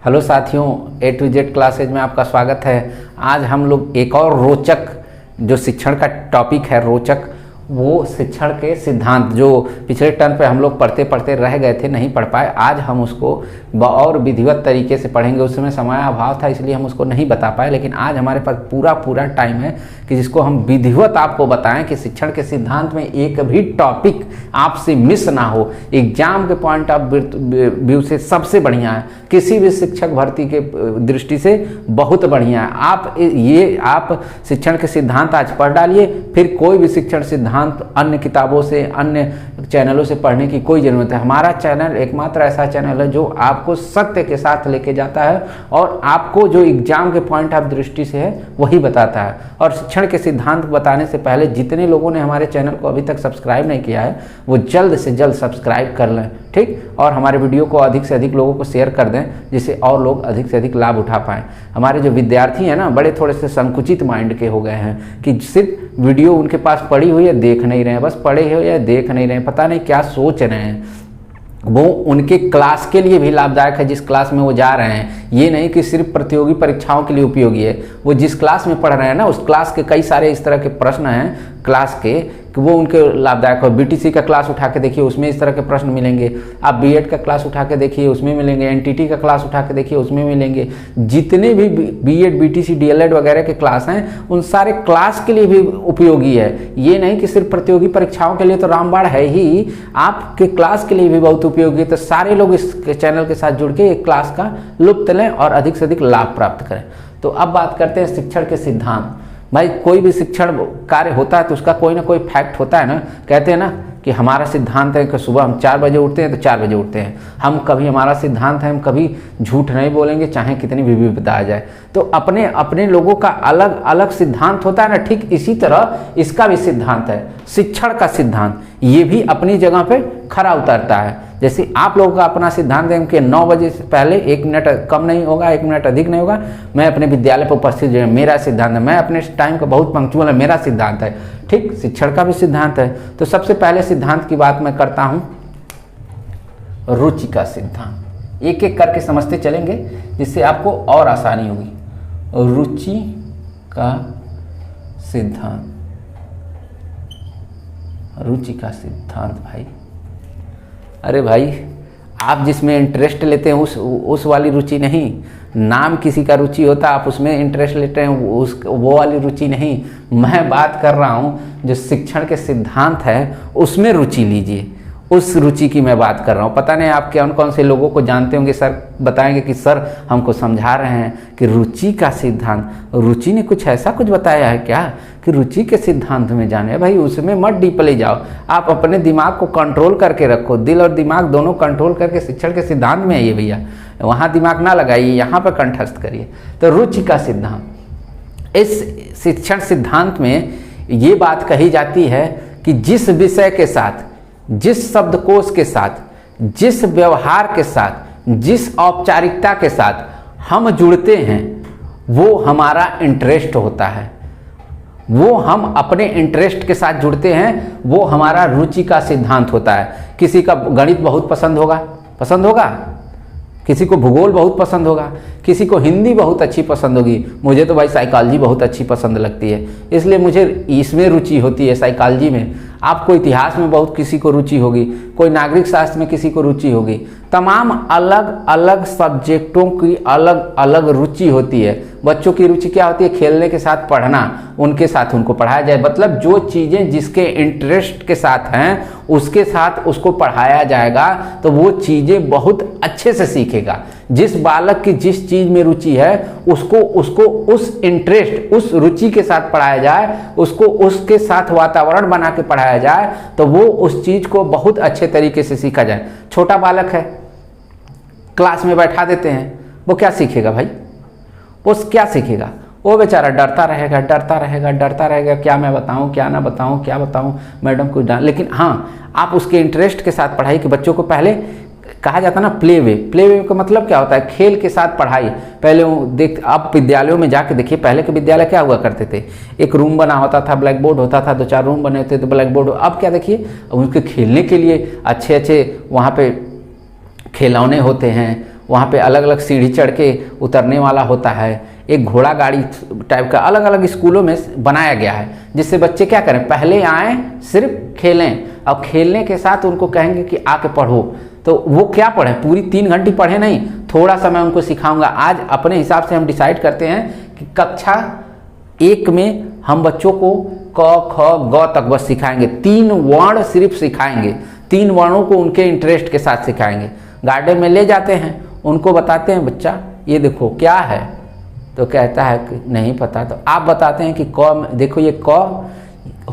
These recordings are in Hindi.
हेलो साथियों, A to Z क्लासेज में आपका स्वागत है। आज हम लोग एक और रोचक जो शिक्षण का टॉपिक है, रोचक वो शिक्षण के सिद्धांत जो पिछले टर्म पे हम लोग पढ़ते पढ़ते रह गए थे, नहीं पढ़ पाए। आज हम उसको और विधिवत तरीके से पढ़ेंगे। उस समय समय अभाव था इसलिए हम उसको नहीं बता पाए, लेकिन आज हमारे पास पूरा टाइम है कि जिसको हम विधिवत आपको बताएं कि शिक्षण के सिद्धांत में एक भी टॉपिक आपसे मिस ना हो। एग्जाम के पॉइंट ऑफ व्यू से सबसे बढ़िया है, किसी भी शिक्षक भर्ती के दृष्टि से बहुत बढ़िया है। आप शिक्षण के सिद्धांत आज पढ़ डालिए, फिर कोई भी शिक्षण सिद्धांत अन्य किताबों से, अन्य चैनलों से पढ़ने की कोई ज़रूरत है। हमारा चैनल एकमात्र ऐसा चैनल है जो आपको सत्य के साथ लेके जाता है और आपको जो एग्जाम के पॉइंट ऑफ दृष्टि से है वही बताता है। और शिक्षण के सिद्धांत बताने से पहले जितने लोगों ने हमारे चैनल को अभी तक सब्सक्राइब नहीं किया है वो जल्द से जल्द सब्सक्राइब कर लें, ठीक। और हमारे वीडियो को अधिक से अधिक लोगों को शेयर कर दें जिससे और लोग अधिक से अधिक लाभ उठा पाएँ। हमारे जो विद्यार्थी हैं ना, बड़े थोड़े से संकुचित माइंड के हो गए हैं कि सिर्फ वीडियो उनके पास पड़ी हुई है, देख नहीं रहे हैं, बस पढ़े हो या देख नहीं रहे हैं, पता नहीं क्या सोच रहे हैं। वो उनके क्लास के लिए भी लाभदायक है जिस क्लास में वो जा रहे हैं। ये नहीं कि सिर्फ प्रतियोगी परीक्षाओं के लिए उपयोगी है। वो जिस क्लास में पढ़ रहे हैं ना, उस क्लास के कई सारे इस तरह के प्रश्न हैं क्लास के कि वो उनके लाभदायक हो। बीटीसी का क्लास उठा के देखिए, उसमें इस तरह के प्रश्न मिलेंगे। आप बीएड का क्लास उठा के देखिए, उसमें मिलेंगे। एनटीटी का क्लास उठा के देखिए, उसमें मिलेंगे। जितने भी बीएड, बीटीसी, डीएलएड वगैरह के क्लास हैं उन सारे क्लास के लिए भी उपयोगी है। ये नहीं कि सिर्फ प्रतियोगी परीक्षाओं के लिए तो रामबाण है ही, आपके क्लास के लिए भी बहुत उपयोगी है। तो सारे लोग इस चैनल के साथ जुड़ के एक क्लास का लुत्फ लें और अधिक से अधिक लाभ प्राप्त करें। तो अब बात करते हैं शिक्षण के सिद्धांत। भाई कोई भी शिक्षण कार्य होता है तो उसका कोई ना कोई फैक्ट होता है ना। कहते हैं ना कि हमारा सिद्धांत है कि सुबह हम 4 बजे उठते हैं तो 4 बजे उठते हैं। हमारा सिद्धांत है, हम कभी झूठ नहीं बोलेंगे चाहे कितनी भी विपदा आ जाए। तो अपने अपने लोगों का अलग अलग सिद्धांत होता है ना, ठीक इसी तरह इसका भी सिद्धांत है। शिक्षण का सिद्धांत ये भी अपनी जगह पे खरा उतरता है। जैसे आप लोगों का अपना सिद्धांत है कि 9 बजे से पहले 1 मिनट कम नहीं होगा, 1 मिनट अधिक नहीं होगा। मैं अपने विद्यालय पर उपस्थित जो है मेरा सिद्धांत है। मैं अपने टाइम का बहुत पंक्चुअल है, मेरा सिद्धांत है, ठीक। शिक्षण का भी सिद्धांत है। तो सबसे पहले सिद्धांत की बात मैं करता हूं, रुचि का सिद्धांत। एक एक करके समझते चलेंगे जिससे आपको और आसानी होगी। रुचि का सिद्धांत, रुचि का सिद्धांत भाई, अरे भाई आप जिसमें इंटरेस्ट लेते हैं उस वाली रुचि नहीं। नाम किसी का रुचि होता है, आप उसमें इंटरेस्ट लेते हैं, वो वाली रुचि नहीं। मैं बात कर रहा हूँ जो शिक्षण के सिद्धांत है उसमें रुचि लीजिए, उस रुचि की मैं बात कर रहा हूँ। पता नहीं आप कौन कौन से लोगों को जानते होंगे, सर बताएंगे कि सर हमको समझा रहे हैं कि रुचि का सिद्धांत, रुचि ने कुछ ऐसा कुछ बताया है क्या कि रुचि के सिद्धांत में जाने। भाई उसमें मत डीपली जाओ, आप अपने दिमाग को कंट्रोल करके रखो। दिल और दिमाग दोनों कंट्रोल करके शिक्षण के सिद्धांत में आइए भैया, वहाँ दिमाग ना लगाइए, यहाँ पर कंठस्थ करिए। तो रुचि का सिद्धांत, इस शिक्षण सिद्धांत में ये बात कही जाती है कि जिस विषय के साथ, जिस शब्दकोश के साथ, जिस व्यवहार के साथ, जिस औपचारिकता के साथ हम जुड़ते हैं वो हमारा इंटरेस्ट होता है। वो हम अपने इंटरेस्ट के साथ जुड़ते हैं, वो हमारा रुचि का सिद्धांत होता है। किसी का गणित बहुत पसंद होगा, किसी को भूगोल बहुत पसंद होगा, किसी को हिंदी बहुत अच्छी पसंद होगी। मुझे तो भाई साइकोलॉजी बहुत अच्छी पसंद लगती है, इसलिए मुझे इसमें रुचि होती है, साइकोलॉजी में। आपको इतिहास में बहुत किसी को रुचि होगी, कोई नागरिक शास्त्र में किसी को रुचि होगी। तमाम अलग अलग सब्जेक्टों की अलग अलग रुचि होती है। बच्चों की रुचि क्या होती है? खेलने के साथ पढ़ना, उनके साथ उनको पढ़ाया जाए। मतलब जो चीज़ें जिसके इंटरेस्ट के साथ हैं उसके साथ उसको पढ़ाया जाएगा तो वो चीज़ें बहुत अच्छे से सीखेगा। जिस बालक की जिस चीज़ में रुचि है उसको उस इंटरेस्ट, उस रुचि के साथ पढ़ाया जाए, उसको उसके साथ वातावरण बना के पढ़ाया जाए तो वो उस चीज़ को बहुत अच्छे तरीके से सीखा जाए। छोटा बालक है, क्लास में बैठा देते हैं, वो क्या सीखेगा भाई? वो क्या सीखेगा? वो बेचारा डरता रहेगा, क्या मैं बताऊं, क्या ना बताऊं, क्या बताऊं, मैडम को डांट। लेकिन हाँ, आप उसके इंटरेस्ट के साथ पढ़ाई कि बच्चों को पहले कहा जाता है ना प्ले वे का मतलब क्या होता है? खेल के साथ पढ़ाई। पहले आप विद्यालयों में जाके देखिए, पहले के विद्यालय क्या हुआ करते थे? एक रूम बना होता था, ब्लैक बोर्ड होता था, 2-4 रूम बने होते थे, ब्लैक बोर्ड। अब क्या देखिए, उनके खेलने के लिए अच्छे वहाँ पे खिलौने होते हैं, वहाँ पे अलग अलग सीढ़ी चढ़ के उतरने वाला होता है, एक घोड़ा गाड़ी टाइप का अलग अलग स्कूलों में बनाया गया है, जिससे बच्चे क्या करें, पहले आएँ सिर्फ खेलें और खेलने के साथ उनको कहेंगे कि आके पढ़ो, तो वो क्या पढ़ें, पूरी 3 घंटे पढ़े नहीं, थोड़ा सा मैं उनको सिखाऊंगा। आज अपने हिसाब से हम डिसाइड करते हैं कि कक्षा 1 में हम बच्चों को क ख ग तक बस सिखाएंगे, 3 वर्ण सिर्फ सिखाएंगे, 3 वर्णों को उनके इंटरेस्ट के साथ सिखाएंगे। गार्डन में ले जाते हैं, उनको बताते हैं बच्चा ये देखो क्या है, तो कहता है कि नहीं पता, तो आप बताते हैं कि क देखो ये क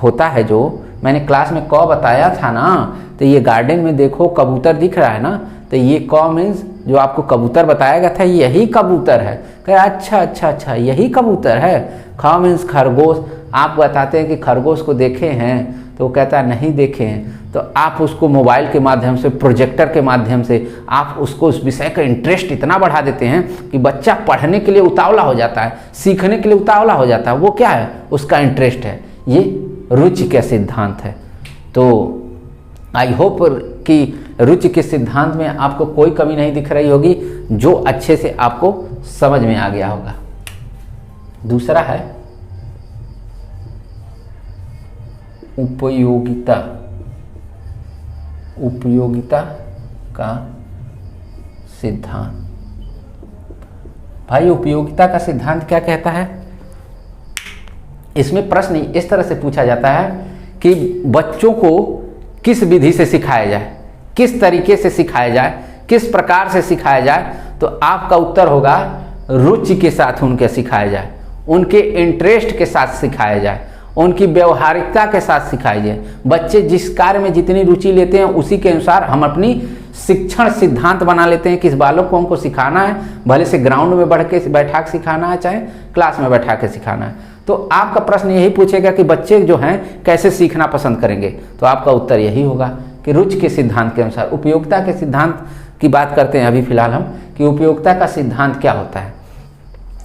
होता है, जो मैंने क्लास में क बताया था ना, तो ये गार्डन में देखो कबूतर दिख रहा है ना, तो ये क मीन्स जो आपको कबूतर बताया गया था यही कबूतर है। कहे अच्छा अच्छा अच्छा यही कबूतर है। ख मीन्स खरगोश, आप बताते हैं कि खरगोश को देखे हैं, तो वो कहता है नहीं देखे हैं, तो आप उसको मोबाइल के माध्यम से, प्रोजेक्टर के माध्यम से आप उसको उस विषय का इंटरेस्ट इतना बढ़ा देते हैं कि बच्चा पढ़ने के लिए उतावला हो जाता है, सीखने के लिए उतावला हो जाता है। वो क्या है, उसका इंटरेस्ट है, ये रुचि का सिद्धांत है। तो आई होप कि रुचि के सिद्धांत में आपको कोई कमी नहीं दिख रही होगी, जो अच्छे से आपको समझ में आ गया होगा। दूसरा है उपयोगिता। उपयोगिता का सिद्धांत। भाई उपयोगिता का सिद्धांत क्या कहता है? इसमें प्रश्न इस तरह से पूछा जाता है कि बच्चों को किस विधि से सिखाया जाए, किस तरीके से सिखाया जाए, किस प्रकार से सिखाया जाए, तो आपका उत्तर होगा रुचि के साथ उनके सिखाया जाए, उनके इंटरेस्ट के साथ सिखाया जाए, उनकी व्यवहारिकता के साथ सिखाया जाए। बच्चे जिस कार्य में जितनी रुचि लेते हैं उसी के अनुसार हम अपनी शिक्षण सिद्धांत बना लेते हैं। किस बालक को हमको सिखाना है, भले से ग्राउंड में बैठा के सिखाना है, चाहे क्लास में बैठा के सिखाना है। तो आपका प्रश्न यही पूछेगा कि बच्चे जो हैं कैसे सीखना पसंद करेंगे, तो आपका उत्तर यही होगा कि रुचि के सिद्धांत के अनुसार। उपयोगिता के सिद्धांत की बात करते हैं अभी फिलहाल हम, कि उपयोगिता का सिद्धांत क्या होता है।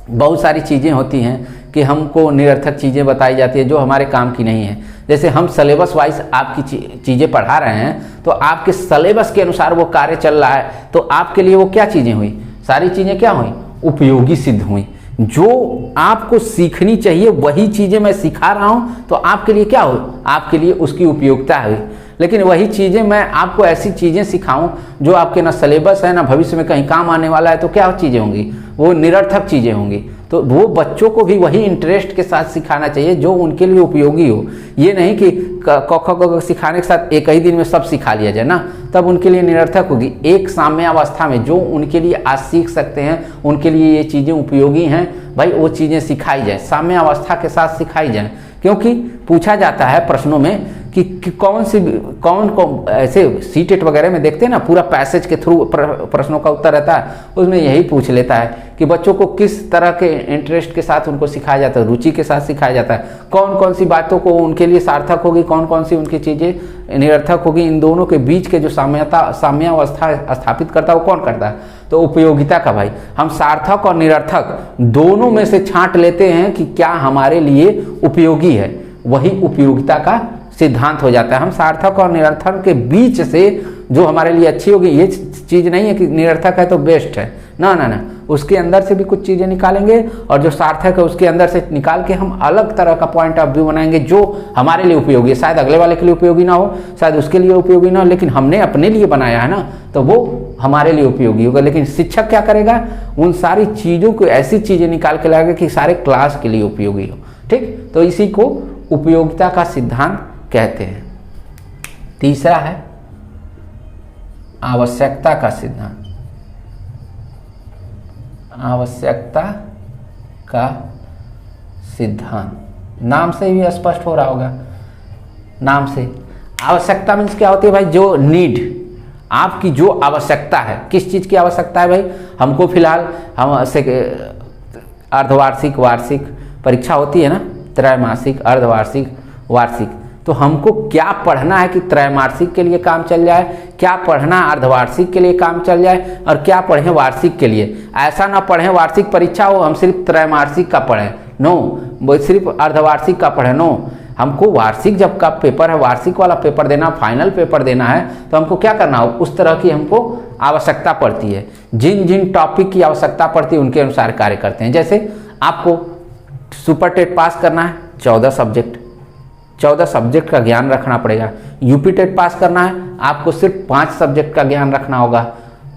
बहुत सारी चीज़ें होती हैं कि हमको निरर्थक चीज़ें बताई जाती है जो हमारे काम की नहीं है। जैसे हम सिलेबस वाइज आपकी चीज़ें पढ़ा रहे हैं, तो आपके सिलेबस के अनुसार वो कार्य चल रहा है, तो आपके लिए वो क्या चीज़ें हुई, सारी चीज़ें क्या हुई, उपयोगी सिद्ध हुई। जो आपको सीखनी चाहिए वही चीज़ें मैं सिखा रहा हूँ, तो आपके लिए क्या हुई, आपके लिए उसकी उपयोगिता हुई। लेकिन वही चीज़ें मैं आपको ऐसी चीज़ें सिखाऊं जो आपके ना सिलेबस है ना भविष्य में कहीं काम आने वाला है, तो क्या चीज़ें होंगी, वो निरर्थक चीज़ें होंगी। तो वो बच्चों को भी वही इंटरेस्ट के साथ सिखाना चाहिए जो उनके लिए उपयोगी हो। ये नहीं कि क ख सिखाने के साथ एक ही दिन में सब सिखा लिया जाए ना, तब उनके लिए निरर्थक होगी। एक साम्यावस्था में जो उनके लिए आज सीख सकते हैं, उनके लिए ये चीज़ें उपयोगी हैं, भाई वो चीज़ें सिखाई जाए, साम्यावस्था के साथ सिखाई जाए। क्योंकि पूछा जाता है प्रश्नों में कि कौन ऐसे सीटेट वगैरह में देखते हैं ना, पूरा पैसेज के थ्रू प्रश्नों का उत्तर रहता है, उसमें यही पूछ लेता है कि बच्चों को किस तरह के इंटरेस्ट के साथ उनको सिखाया जाता है, रुचि के साथ सिखाया जाता है, कौन कौन सी बातों को उनके लिए सार्थक होगी, कौन कौन सी उनकी चीज़ें निरर्थक होगी। इन दोनों के बीच के जो साम्यावस्था स्थापित करता है वो कौन करता है, तो उपयोगिता का। भाई हम सार्थक और निरर्थक दोनों में से छांट लेते हैं कि क्या हमारे लिए उपयोगी है, वही उपयोगिता का सिद्धांत हो जाता है। हम सार्थक और निरर्थक के बीच से जो हमारे लिए अच्छी होगी, ये चीज़ नहीं है कि निरर्थक है तो बेस्ट है, ना ना ना, उसके अंदर से भी कुछ चीज़ें निकालेंगे और जो सार्थक है उसके अंदर से निकाल के हम अलग तरह का पॉइंट ऑफ व्यू बनाएंगे जो हमारे लिए उपयोगी है। शायद अगले वाले के लिए उपयोगी ना हो, शायद उसके लिए उपयोगी ना हो, लेकिन हमने अपने लिए बनाया है ना, तो वो हमारे लिए उपयोगी होगा। लेकिन शिक्षक क्या करेगा, उन सारी चीज़ों को ऐसी चीज़ें निकाल के लाएगा कि सारे क्लास के लिए उपयोगी हो। ठीक, तो इसी को उपयोगिता का सिद्धांत कहते हैं। तीसरा है आवश्यकता का सिद्धांत। आवश्यकता का सिद्धांत नाम से भी स्पष्ट हो रहा होगा। नाम से आवश्यकता मीन्स क्या होती है भाई, जो नीड, आपकी जो आवश्यकता है, किस चीज़ की आवश्यकता है भाई। हमको फिलहाल हम से अर्धवार्षिक वार्षिक परीक्षा होती है ना, त्रैमासिक अर्धवार्षिक वार्षिक, तो हमको क्या पढ़ना है कि त्रैमासिक के लिए काम चल जाए, क्या पढ़ना अर्धवार्षिक के लिए काम चल जाए, और क्या पढ़ें वार्षिक के लिए। ऐसा ना पढ़ें वार्षिक परीक्षा हो हम सिर्फ त्रैमासिक का पढ़ें, नो, वो सिर्फ अर्धवार्षिक का पढ़ें, नो। हमको वार्षिक जब का पेपर है, वार्षिक वाला पेपर देना, फाइनल पेपर देना है, तो हमको क्या करना हो, उस तरह की हमको आवश्यकता पड़ती है। जिन जिन टॉपिक की आवश्यकता पड़ती है उनके अनुसार कार्य करते हैं। जैसे आपको सुपर टेट पास करना है, 14 सब्जेक्ट का ज्ञान रखना पड़ेगा। यूपी टेट पास करना है, आपको सिर्फ 5 सब्जेक्ट का ज्ञान रखना होगा।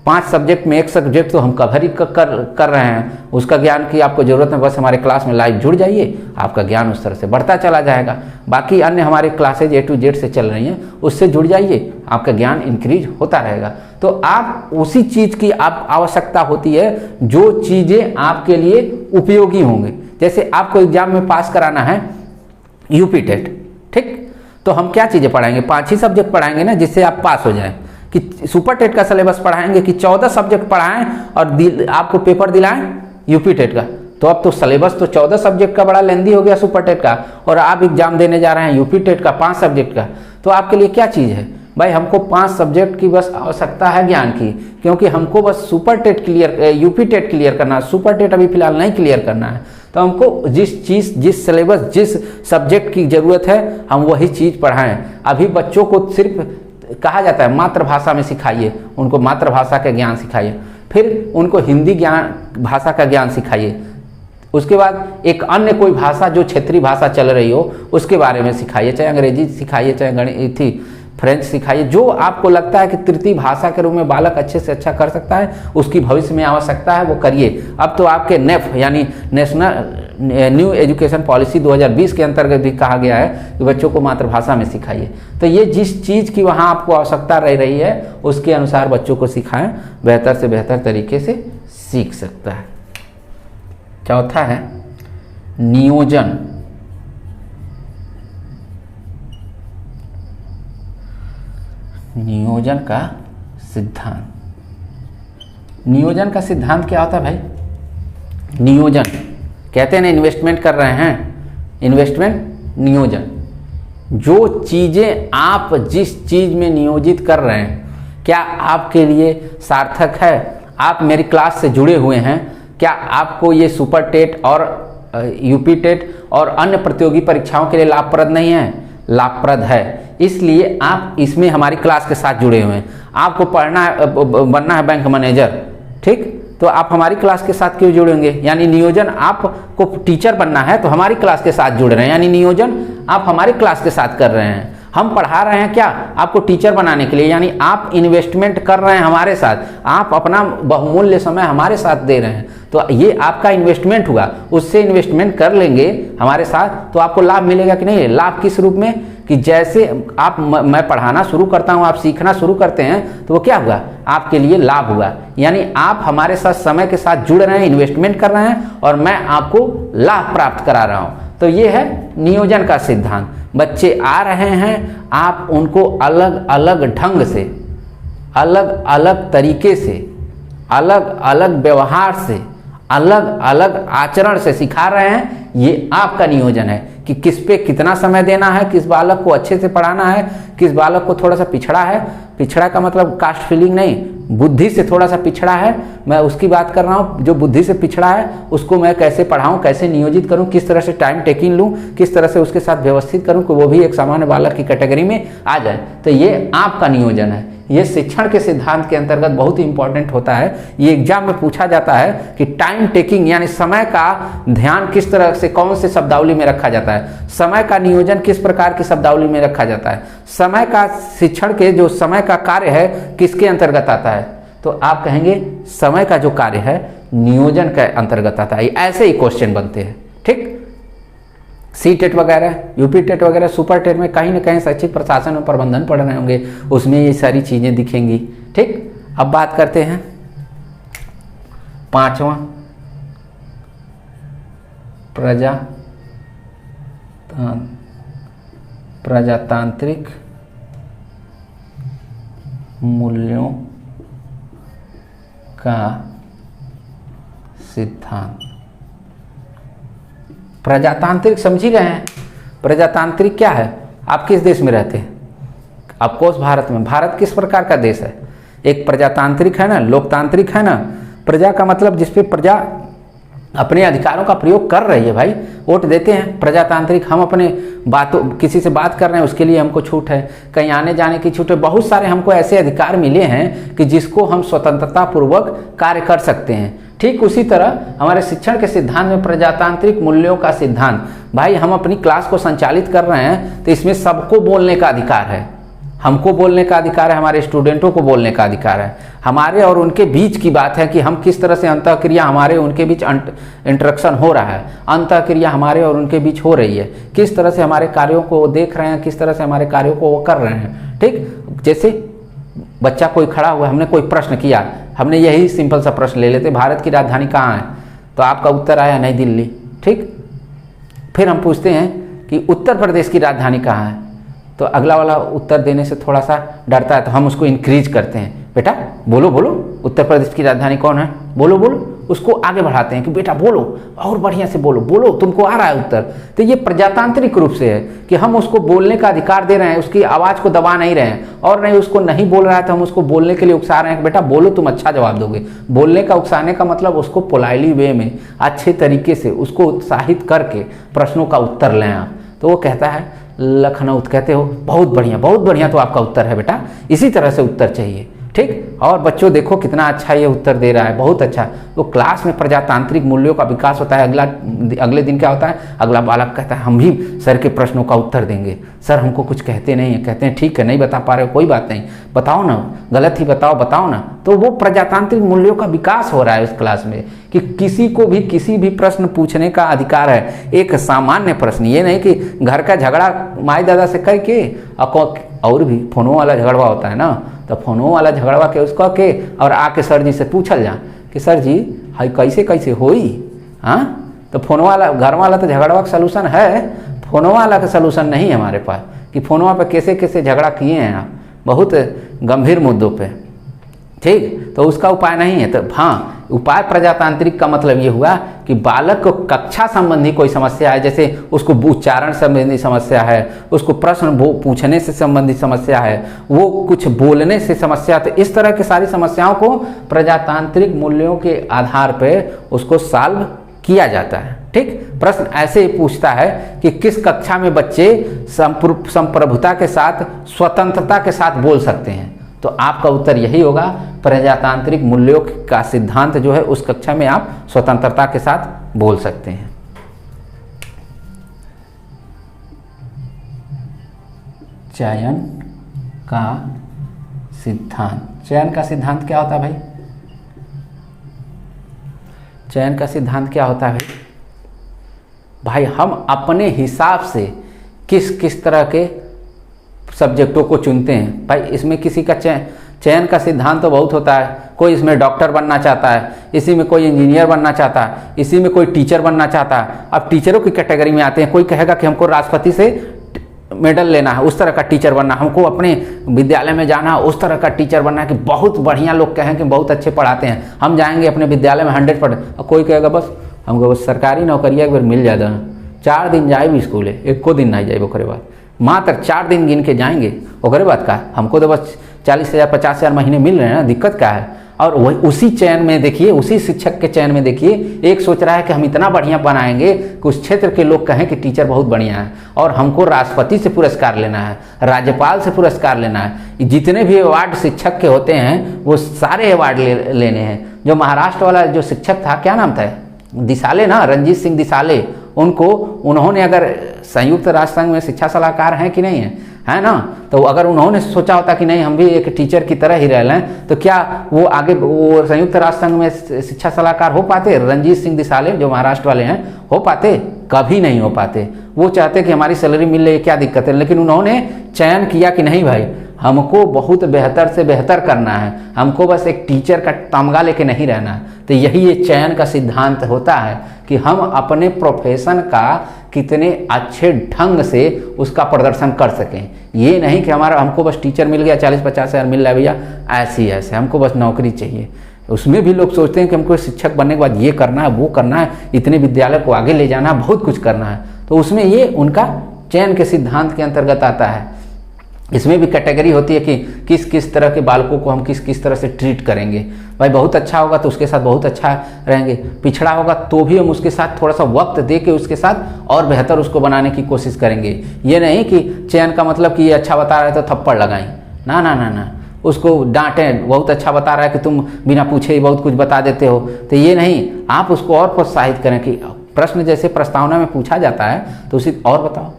5 सब्जेक्ट में एक सब्जेक्ट तो हम कवर ही कर रहे हैं, उसका ज्ञान की आपको ज़रूरत है, बस हमारे क्लास में लाइव जुड़ जाइए, आपका ज्ञान उस तरह से बढ़ता चला जाएगा। बाकी अन्य हमारी क्लासेज A to Z से चल रही हैं, उससे जुड़ जाइए, आपका ज्ञान इंक्रीज होता रहेगा। तो आप उसी चीज़ की आप आवश्यकता होती है जो चीज़ें आपके लिए उपयोगी होंगी। जैसे आपको एग्जाम में पास कराना है यूपी टेट, ठीक, तो हम क्या चीज़ें पढ़ाएंगे, 5 ही सब्जेक्ट पढ़ाएंगे ना, जिससे आप पास हो जाएं। कि सुपर टेट का सिलेबस पढ़ाएंगे कि 14 सब्जेक्ट पढ़ाएं और आपको पेपर दिलाएं यूपी टेट का, तो अब तो सिलेबस तो 14 सब्जेक्ट का बड़ा लेंदी हो गया सुपर टेट का, और आप एग्जाम देने जा रहे हैं यूपी टेट का 5 सब्जेक्ट का। तो आपके लिए क्या चीज़ है भाई, हमको 5 सब्जेक्ट की बस आवश्यकता है ज्ञान की, क्योंकि हमको बस super TET clear, UP TET clear करना है, सुपर टेट अभी फिलहाल नहीं क्लियर करना है। तो हमको जिस सिलेबस, जिस सब्जेक्ट की ज़रूरत है, हम वही चीज़ पढ़ाएं। अभी बच्चों को सिर्फ कहा जाता है मातृभाषा में सिखाइए, उनको मातृभाषा का ज्ञान सिखाइए, फिर उनको हिंदी भाषा का ज्ञान सिखाइए, उसके बाद एक अन्य कोई भाषा जो क्षेत्रीय भाषा चल रही हो उसके बारे में सिखाइए, चाहे अंग्रेजी सिखाइए, चाहे गणित फ्रेंच सिखाइए। जो आपको लगता है कि तृतीय भाषा के रूप में बालक अच्छे से अच्छा कर सकता है, उसकी भविष्य में आवश्यकता है, वो करिए। अब तो आपके नेफ यानी नेशनल न्यू एजुकेशन पॉलिसी 2020 के अंतर्गत भी कहा गया है कि बच्चों को मातृभाषा में सिखाइए। तो ये जिस चीज़ की वहाँ आपको आवश्यकता रह रही है उसके अनुसार बच्चों को सिखाएं, बेहतर से बेहतर तरीके से सीख सकता है। चौथा है नियोजन। नियोजन का सिद्धांत। नियोजन का सिद्धांत क्या होता है भाई? नियोजन कहते हैं ना, इन्वेस्टमेंट कर रहे हैं, इन्वेस्टमेंट नियोजन। जो चीज़ें आप जिस चीज़ में नियोजित कर रहे हैं, क्या आपके लिए सार्थक है? आप मेरी क्लास से जुड़े हुए हैं, क्या आपको ये सुपर टेट और यूपी टेट और अन्य प्रतियोगी परीक्षाओं के लिए लाभप्रद नहीं है? लाभप्रद है, इसलिए आप इसमें हमारी क्लास के साथ जुड़े हुए हैं। आपको पढ़ना है, बनना है बैंक मैनेजर, ठीक, तो आप हमारी क्लास के साथ क्यों जुड़ेंगे? यानी नियोजन, आपको टीचर बनना है तो हमारी क्लास के साथ जुड़ रहे हैं, यानी नियोजन आप हमारी क्लास के साथ कर रहे हैं। हम पढ़ा रहे हैं क्या? आपको टीचर बनाने के लिए, यानी आप इन्वेस्टमेंट कर रहे हैं हमारे साथ, आप अपना बहुमूल्य समय हमारे साथ दे रहे हैं, तो ये आपका इन्वेस्टमेंट हुआ। उससे इन्वेस्टमेंट कर लेंगे हमारे साथ तो आपको लाभ मिलेगा कि नहीं? लाभ किस रूप में कि जैसे आप मैं पढ़ाना शुरू करता हूँ, आप सीखना शुरू करते हैं, तो वो क्या हुआ? आपके लिए लाभ हुआ। यानी आप हमारे साथ समय के साथ जुड़ रहे हैं, इन्वेस्टमेंट कर रहे हैं और मैं आपको लाभ प्राप्त करा रहा हूँ। तो ये है नियोजन का सिद्धांत। बच्चे आ रहे हैं, आप उनको अलग अलग ढंग से, अलग अलग तरीके से, अलग अलग व्यवहार से, अलग अलग आचरण से सिखा रहे हैं। ये आपका नियोजन है कि किस पे कितना समय देना है, किस बालक को अच्छे से पढ़ाना है, किस बालक को थोड़ा सा पिछड़ा है। पिछड़ा का मतलब कास्ट फीलिंग नहीं, बुद्धि से थोड़ा सा पिछड़ा है, मैं उसकी बात कर रहा हूँ। जो बुद्धि से पिछड़ा है उसको मैं कैसे पढ़ाऊँ, कैसे नियोजित करूँ, किस तरह से टाइम टेकिंग लूँ, किस तरह से उसके साथ व्यवस्थित करूँ कि वो भी एक सामान्य बालक की कैटेगरी में आ जाए। तो ये आपका नियोजन है। ये शिक्षण के सिद्धांत के अंतर्गत बहुत ही इंपॉर्टेंट होता है। ये एग्जाम में पूछा जाता है कि टाइम टेकिंग यानी समय का ध्यान किस तरह से, कौन से शब्दावली में रखा जाता है, समय का नियोजन किस प्रकार की शब्दावली में रखा जाता है, समय का शिक्षण के जो समय का कार्य है किसके अंतर्गत आता है, तो आप कहेंगे समय का जो कार्य है नियोजन के अंतर्गत आता है। ऐसे ही क्वेश्चन बनते हैं, ठीक। सी टेट वगैरह, यूपी टेट वगैरह, सुपर टेट में कहीं ना कहीं शैक्षिक प्रशासन और प्रबंधन पढ़ रहे होंगे, उसमें ये सारी चीज़ें दिखेंगी, ठीक। अब बात करते हैं पांचवा, प्रजातांत्रिक मूल्यों का सिद्धांत। प्रजातांत्रिक समझ ही रहे हैं। प्रजातांत्रिक क्या है? आप किस देश में रहते हैं? ऑफकोर्स भारत में। भारत किस प्रकार का देश है? एक प्रजातांत्रिक है ना, लोकतांत्रिक है ना। प्रजा का मतलब जिस पे प्रजा अपने अधिकारों का प्रयोग कर रही है भाई, वोट देते हैं प्रजातांत्रिक। हम अपने बातों, किसी से बात कर रहे हैं उसके लिए हमको छूट है, कहीं आने जाने की छूट है, बहुत सारे हमको ऐसे अधिकार मिले हैं कि जिसको हम स्वतंत्रता पूर्वक कार्य कर सकते हैं। ठीक उसी तरह हमारे शिक्षण के सिद्धांत में प्रजातांत्रिक मूल्यों का सिद्धांत, भाई हम अपनी क्लास को संचालित कर रहे हैं तो इसमें सबको बोलने का अधिकार है, हमको बोलने का अधिकार है, हमारे स्टूडेंटों को बोलने का अधिकार है। हमारे और उनके बीच की बात है कि हम किस तरह से अंतःक्रिया हमारे उनके बीच इंटरेक्शन हो रहा है, अंतःक्रिया हमारे और उनके बीच हो रही है, किस तरह से हमारे कार्यों को देख रहे हैं, किस तरह से हमारे कार्यों को वो कर रहे हैं। ठीक, जैसे बच्चा कोई खड़ा हुआ, हमने कोई प्रश्न किया, हमने यही सिंपल सा प्रश्न ले लेते, भारत की राजधानी कहाँ है, तो आपका उत्तर आया नई दिल्ली। ठीक, फिर हम पूछते हैं कि उत्तर प्रदेश की राजधानी कहाँ है, तो अगला वाला उत्तर देने से थोड़ा सा डरता है, तो हम उसको इंक्रीज करते हैं, बेटा बोलो बोलो उत्तर प्रदेश की राजधानी कौन है, बोलो बोलो, उसको आगे बढ़ाते हैं कि बेटा बोलो और बढ़िया से बोलो, बोलो तुमको आ रहा है उत्तर। तो ये प्रजातांत्रिक रूप से है कि हम उसको बोलने का अधिकार दे रहे हैं, उसकी आवाज़ को दबा नहीं रहे हैं, और नहीं उसको नहीं बोल रहा है तो हम उसको बोलने के लिए उकसा रहे हैं कि बेटा बोलो तुम अच्छा जवाब दोगे। बोलने का उकसाने का मतलब उसको पोलाइटली वे में अच्छे तरीके से उसको उत्साहित करके प्रश्नों का उत्तर लें आप। तो वो कहता है लखनऊ, कहते हो बहुत बढ़िया तो आपका उत्तर है बेटा, इसी तरह से उत्तर चाहिए। ठीक, और बच्चों देखो कितना अच्छा ये उत्तर दे रहा है, बहुत अच्छा। तो क्लास में प्रजातांत्रिक मूल्यों का विकास होता है। अगले दिन क्या होता है, अगला बालक कहता है हम भी सर के प्रश्नों का उत्तर देंगे, सर हमको कुछ कहते नहीं है, कहते हैं ठीक है नहीं बता पा रहे हो कोई बात नहीं, बताओ ना, गलत ही बताओ ना। तो वो प्रजातांत्रिक मूल्यों का विकास हो रहा है उस क्लास में कि किसी को भी किसी भी प्रश्न पूछने का अधिकार है। एक सामान्य प्रश्न, ये नहीं कि घर का झगड़ा माई दादा से करके, और भी फोनों वाला झगड़ा होता है ना, तो फोनों वाला झगड़वा के उसको के और आके सर जी से पूछल जा कि सर जी हाई कैसे होई। हाँ, तो फोन वाला घर वाला तो झगड़वा का सलूशन है, फोनों वाला का सलूशन नहीं है हमारे पास कि फोनवा पे कैसे झगड़ा किए हैं आप बहुत गंभीर मुद्दों पे। ठीक, तो उसका उपाय नहीं है। तो हाँ, उपाय प्रजातांत्रिक का मतलब ये हुआ कि बालक को कक्षा संबंधी कोई समस्या है, जैसे उसको उच्चारण संबंधी समस्या है, उसको प्रश्न पूछने से संबंधित समस्या है, वो कुछ बोलने से समस्या, तो इस तरह की सारी समस्याओं को प्रजातांत्रिक मूल्यों के आधार पर उसको सॉल्व किया जाता है। ठीक, प्रश्न ऐसे ही पूछता है कि किस कक्षा में बच्चे संप्रभुता के साथ स्वतंत्रता के साथ बोल सकते हैं, तो आपका उत्तर यही होगा, प्रजातांत्रिक मूल्यों का सिद्धांत जो है उस कक्षा में आप स्वतंत्रता के साथ बोल सकते हैं। चयन का सिद्धांत, चयन का सिद्धांत क्या होता है भाई, चयन का सिद्धांत क्या होता है भाई, हम अपने हिसाब से किस तरह के सब्जेक्टों को चुनते हैं। भाई इसमें किसी का चयन का सिद्धांत तो बहुत होता है, कोई इसमें डॉक्टर बनना चाहता है, इसी में कोई इंजीनियर बनना चाहता है, इसी में कोई टीचर बनना चाहता है। अब टीचरों की कैटेगरी में आते हैं, कोई कहेगा कि हमको राष्ट्रपति से मेडल लेना है, उस तरह का टीचर बनना, हमको अपने विद्यालय में जाना है, उस तरह का टीचर बनना है कि बहुत बढ़िया लोग कहें कि बहुत अच्छे पढ़ाते हैं, हम जाएंगे अपने विद्यालय में 100%। और कोई कहेगा बस हमको बस सरकारी नौकरिया एक बार मिल जाता है, 4 दिन जाए भी स्कूल है, एको दिन नहीं जाए, ओकरे बाद मात्र 4 दिन गिन के जाएंगे, ओकरे बाद का हमको तो बस 40,000 50,000 महीने मिल रहे हैं ना, दिक्कत क्या है। और वही उसी चयन में देखिए, उसी शिक्षक के चयन में देखिए, एक सोच रहा है कि हम इतना बढ़िया बनाएंगे कि उस क्षेत्र के लोग कहें कि टीचर बहुत बढ़िया है, और हमको राष्ट्रपति से पुरस्कार लेना है, राज्यपाल से पुरस्कार लेना है, जितने भी अवार्ड शिक्षक के होते हैं वो सारे अवार्ड लेने हैं। जो महाराष्ट्र वाला जो शिक्षक था, क्या नाम था, दिसाले ना, रणजीत सिंह दिसाले, उन्होंने अगर संयुक्त राष्ट्र संघ में शिक्षा सलाहकार हैं कि नहीं है ना, तो अगर उन्होंने सोचा होता कि नहीं हम भी एक टीचर की तरह ही रह लें, तो क्या वो आगे वो संयुक्त राष्ट्र संघ में शिक्षा सलाहकार हो पाते? रणजीत सिंह दिसाले जो महाराष्ट्र वाले हैं, हो पाते? कभी नहीं हो पाते। वो चाहते कि हमारी सैलरी मिल रही है, क्या दिक्कत है, लेकिन उन्होंने चयन किया कि नहीं भाई हमको बहुत बेहतर से बेहतर करना है, हमको बस एक टीचर का तमगा लेके नहीं रहना है। तो यही ये चयन का सिद्धांत होता है कि हम अपने प्रोफेशन का कितने अच्छे ढंग से उसका प्रदर्शन कर सकें। ये नहीं कि हमको बस टीचर मिल गया 40-50 हज़ार मिल रहा है भैया, ऐसे हमको बस नौकरी चाहिए। उसमें भी लोग सोचते हैं कि हमको शिक्षक बनने के बाद ये करना है, वो करना है, इतने विद्यालय को आगे ले जाना है, बहुत कुछ करना है। तो उसमें ये उनका चयन के सिद्धांत के अंतर्गत आता है। इसमें भी कैटेगरी होती है कि किस तरह के बालकों को हम किस तरह से ट्रीट करेंगे। भाई बहुत अच्छा होगा तो उसके साथ बहुत अच्छा रहेंगे, पिछड़ा होगा तो भी हम उसके साथ थोड़ा सा वक्त दे के उसके साथ और बेहतर उसको बनाने की कोशिश करेंगे। ये नहीं कि चयन का मतलब कि ये अच्छा बता रहा है तो थप्पड़ लगाएं, ना ना ना ना, उसको डांटें, बहुत अच्छा बता रहा है कि तुम बिना पूछे ही बहुत कुछ बता देते हो, तो ये नहीं, आप उसको और प्रोत्साहित करें कि प्रश्न जैसे प्रस्तावना में पूछा जाता है तो उसी और बताओ,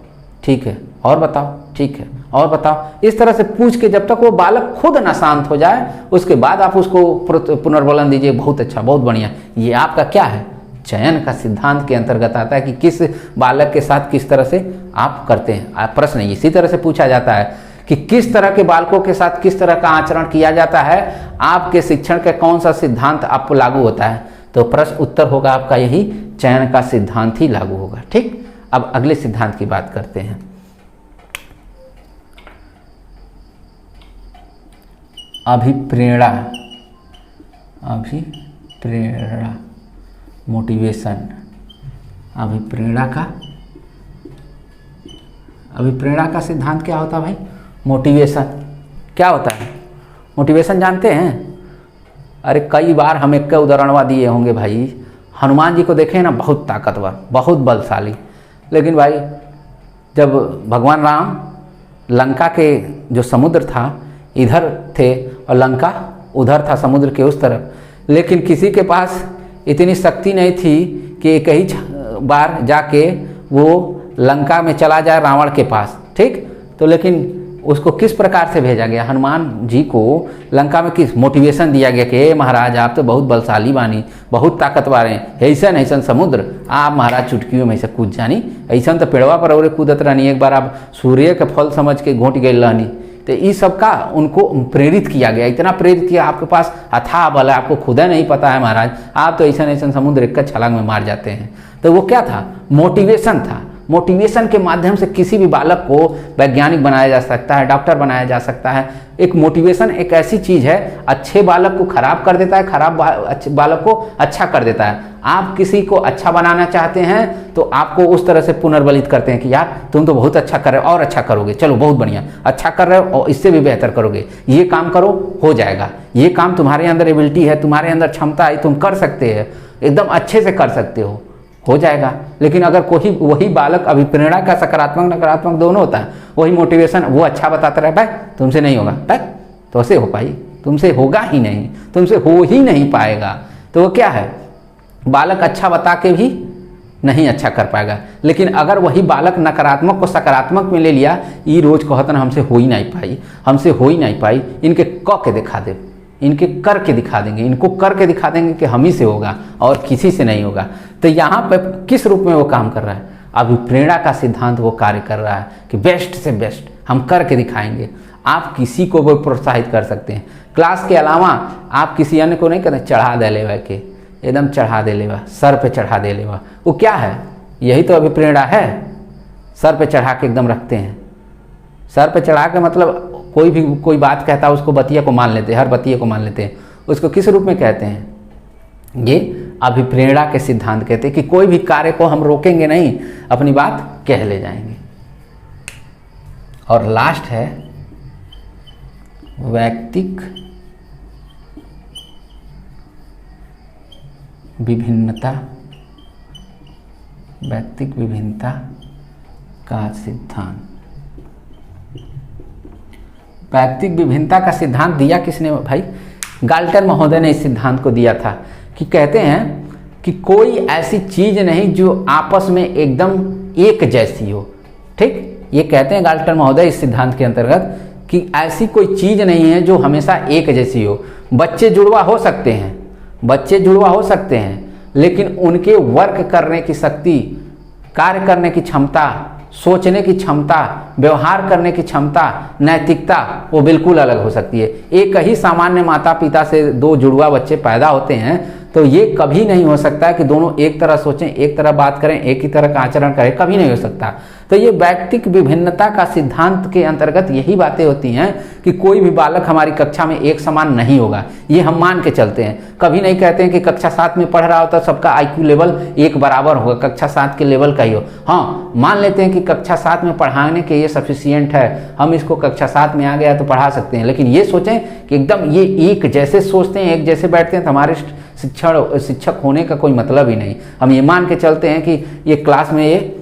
ठीक है, और बताओ, ठीक है, और बताओ, इस तरह से पूछ के जब तक वो बालक खुद ना शांत हो जाए उसके बाद आप उसको पुनर्बलन दीजिए, बहुत अच्छा, बहुत बढ़िया। ये आपका क्या है, चयन का सिद्धांत के अंतर्गत आता है कि किस बालक के साथ किस तरह से आप करते हैं। प्रश्न इसी तरह से पूछा जाता है कि किस तरह के बालकों के साथ किस तरह का आचरण किया जाता है, आपके शिक्षण का कौन सा सिद्धांत आप पर लागू होता है, तो प्रश्न उत्तर होगा आपका यही, चयन का सिद्धांत ही लागू होगा। ठीक, अब अगले सिद्धांत की बात करते हैं। अभिप्रेरणा, अभिप्रेरणा, मोटिवेशन, अभिप्रेरणा का सिद्धांत क्या होता है भाई, मोटिवेशन क्या होता है, मोटिवेशन जानते हैं? अरे कई बार हम एक उदाहरणवा दिए होंगे भाई, हनुमान जी को देखें ना, बहुत ताकतवर, बहुत बलशाली, लेकिन भाई जब भगवान राम लंका के जो समुद्र था इधर थे और लंका उधर था समुद्र के उस तरफ, लेकिन किसी के पास इतनी शक्ति नहीं थी कि एक ही बार जाके वो लंका में चला जाए रावण के पास। ठीक, तो लेकिन उसको किस प्रकार से भेजा गया, हनुमान जी को लंका में किस मोटिवेशन दिया गया कि महाराज आप तो बहुत बलशाली बानी, बहुत ताकतवर हैं, ऐसा ऐसा समुद्र आप महाराज चुटकियों में से कूद जानी, ऐसा तो पेड़वा पर और कूदत रहनी, एक बार आप सूर्य के फल समझ के घोट गए रहनी। तो इस सब का उनको प्रेरित किया गया, इतना प्रेरित किया, आपके पास अथाह बल है, आपको खुदा नहीं पता है महाराज, आप तो ऐसा समुद्र एक छलांग में मार जाते हैं। तो वो क्या था, मोटिवेशन था। मोटिवेशन के माध्यम से किसी भी बालक को वैज्ञानिक बनाया जा सकता है, डॉक्टर बनाया जा सकता है। एक मोटिवेशन एक ऐसी चीज़ है, अच्छे बालक को खराब कर देता है, खराब अच्छे बालक को अच्छा कर देता है। आप किसी को अच्छा बनाना चाहते हैं तो आपको उस तरह से पुनर्बलित करते हैं कि यार तुम तो बहुत अच्छा कर रहे हो और अच्छा करोगे, चलो बहुत बढ़िया, अच्छा कर रहे हो और इससे भी बेहतर करोगे, ये काम करो हो जाएगा, ये काम तुम्हारे अंदर एबिलिटी है, तुम्हारे अंदर क्षमता है, तुम कर सकते हैं, एकदम अच्छे से कर सकते हो जाएगा। लेकिन अगर कोई वही बालक अभिप्रेरणा का सकारात्मक नकारात्मक दोनों होता है, वही मोटिवेशन वो अच्छा बताता रहे, भाई तुमसे नहीं होगा, भाई तो ऐसे हो पाई, तुमसे होगा ही नहीं, तुमसे हो ही नहीं पाएगा, तो वो क्या है, बालक अच्छा बता के भी नहीं अच्छा कर पाएगा। लेकिन अगर वही बालक नकारात्मक को सकारात्मक में ले लिया, ये रोज कहता ना हमसे हो ही नहीं पाई, हमसे हो ही नहीं पाई, इनके क के दिखा दे, इनके करके दिखा देंगे, इनको करके दिखा देंगे कि हम ही से होगा और किसी से नहीं होगा। तो यहाँ पे किस रूप में वो काम कर रहा है, अभिप्रेरणा का सिद्धांत वो कार्य कर रहा है कि बेस्ट से बेस्ट हम करके दिखाएंगे। आप किसी को भी प्रोत्साहित कर सकते हैं, क्लास के अलावा आप किसी अन्य को नहीं करते, चढ़ा दे लेवा के, एकदम चढ़ा दे लेवा, सर पे चढ़ा दे लेवा, वो क्या है, यही तो अभिप्रेरणा है। सर पे चढ़ा के एकदम रखते हैं, सर पे चढ़ा के मतलब कोई बात कहता है उसको बतिया को मान लेते हैं, हर बतिया को मान लेते हैं, उसको किस रूप में कहते हैं, ये अभिप्रेरणा के सिद्धांत कहते हैं कि कोई भी कार्य को हम रोकेंगे नहीं, अपनी बात कह ले जाएंगे। और लास्ट है वैयक्तिक विभिन्नता, वैयक्तिक विभिन्नता का सिद्धांत। वैयक्तिक विभिन्नता का सिद्धांत दिया किसने भाई, गाल्टन महोदय ने इस सिद्धांत को दिया था कि कहते हैं कि कोई ऐसी चीज नहीं जो आपस में एकदम एक जैसी हो। ठीक, ये कहते हैं गाल्टन महोदय इस सिद्धांत के अंतर्गत कि ऐसी कोई चीज नहीं है जो हमेशा एक जैसी हो। बच्चे जुड़वा हो सकते हैं, बच्चे जुड़वा हो सकते हैं, लेकिन उनके वर्क करने की शक्ति, कार्य करने की क्षमता, सोचने की क्षमता, व्यवहार करने की क्षमता, नैतिकता वो बिल्कुल अलग हो सकती है। एक ही सामान्य माता पिता से दो जुड़वा बच्चे पैदा होते हैं तो ये कभी नहीं हो सकता कि दोनों एक तरह सोचें, एक तरह बात करें, एक ही तरह का आचरण करें, कभी नहीं हो सकता। तो ये व्यक्तिक विभिन्नता का सिद्धांत के अंतर्गत यही बातें होती हैं कि कोई भी बालक हमारी कक्षा में एक समान नहीं होगा, ये हम मान के चलते हैं। कभी नहीं कहते हैं कि कक्षा 7 में पढ़ रहा होता सबका IQ लेवल एक बराबर होगा, कक्षा 7 के लेवल का ही हो। हाँ, मान लेते हैं कि कक्षा 7 में पढ़ाने के ये सफिशियंट है, हम इसको कक्षा 7 में आ गया तो पढ़ा सकते हैं। लेकिन ये सोचें कि एकदम ये एक जैसे सोचते हैं, एक जैसे बैठते हैं, तो हमारे शिक्षक होने का कोई मतलब ही नहीं। हम ये मान के चलते हैं कि ये क्लास में ये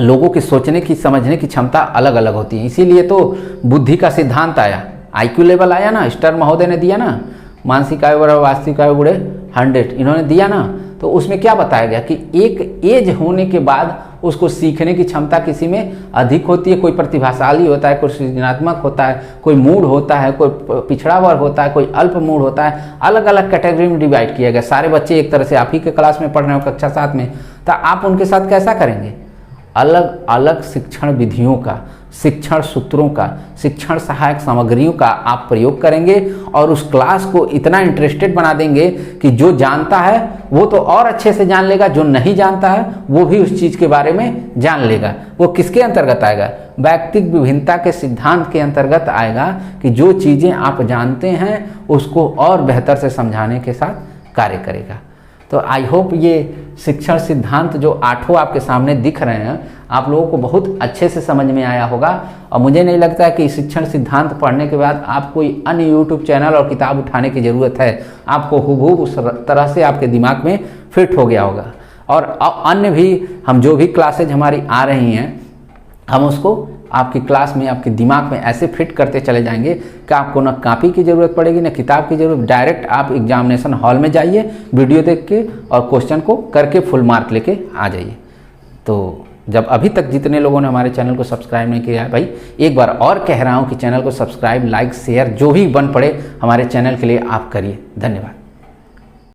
लोगों की सोचने की, समझने की क्षमता अलग अलग होती है। इसीलिए तो बुद्धि का सिद्धांत आया, IQ लेवल आया ना, स्टर महोदय ने दिया ना, मानसिक आयु बराबर वास्तविक आयु गुणे 100 इन्होंने दिया ना। तो उसमें क्या बताया गया कि एक एज होने के बाद उसको सीखने की क्षमता किसी में अधिक होती है, कोई प्रतिभाशाली होता है, कोई सृजनात्मक होता है, कोई मूड होता है, कोई पिछड़ा वर्ग होता है, कोई अल्प मूड होता है। अलग अलग कैटेगरी में डिवाइड किया गया। सारे बच्चे एक तरह से आप ही के क्लास में पढ़ रहे हो कक्षा 7 में, तो आप उनके साथ कैसा करेंगे? अलग अलग शिक्षण विधियों का, शिक्षण सूत्रों का, शिक्षण सहायक सामग्रियों का आप प्रयोग करेंगे और उस क्लास को इतना इंटरेस्टेड बना देंगे कि जो जानता है वो तो और अच्छे से जान लेगा, जो नहीं जानता है वो भी उस चीज़ के बारे में जान लेगा। वो किसके अंतर्गत आएगा? व्यक्तिक विभिन्नता के सिद्धांत के अंतर्गत आएगा कि जो चीज़ें आप जानते हैं उसको और बेहतर से समझाने के साथ कार्य करेगा। तो आई होप ये शिक्षण सिद्धांत जो 8 आपके सामने दिख रहे हैं आप लोगों को बहुत अच्छे से समझ में आया होगा। और मुझे नहीं लगता है कि शिक्षण सिद्धांत पढ़ने के बाद आप कोई अन्य यूट्यूब चैनल और किताब उठाने की ज़रूरत है। आपको हुबहू उस तरह से आपके दिमाग में फिट हो गया होगा। और अन्य भी हम जो भी क्लासेज हमारी आ रही हैं हम उसको आपकी क्लास में, आपके दिमाग में ऐसे फिट करते चले जाएंगे कि आपको ना कॉपी की ज़रूरत पड़ेगी, ना किताब की ज़रूरत। डायरेक्ट आप एग्जामिनेशन हॉल में जाइए, वीडियो देख के और क्वेश्चन को करके फुल मार्क लेके आ जाइए। तो जब अभी तक जितने लोगों ने हमारे चैनल को सब्सक्राइब नहीं किया है भाई, एक बार और कह रहा हूँ कि चैनल को सब्सक्राइब, लाइक, शेयर जो भी बन पड़े हमारे चैनल के लिए आप करिए। धन्यवाद।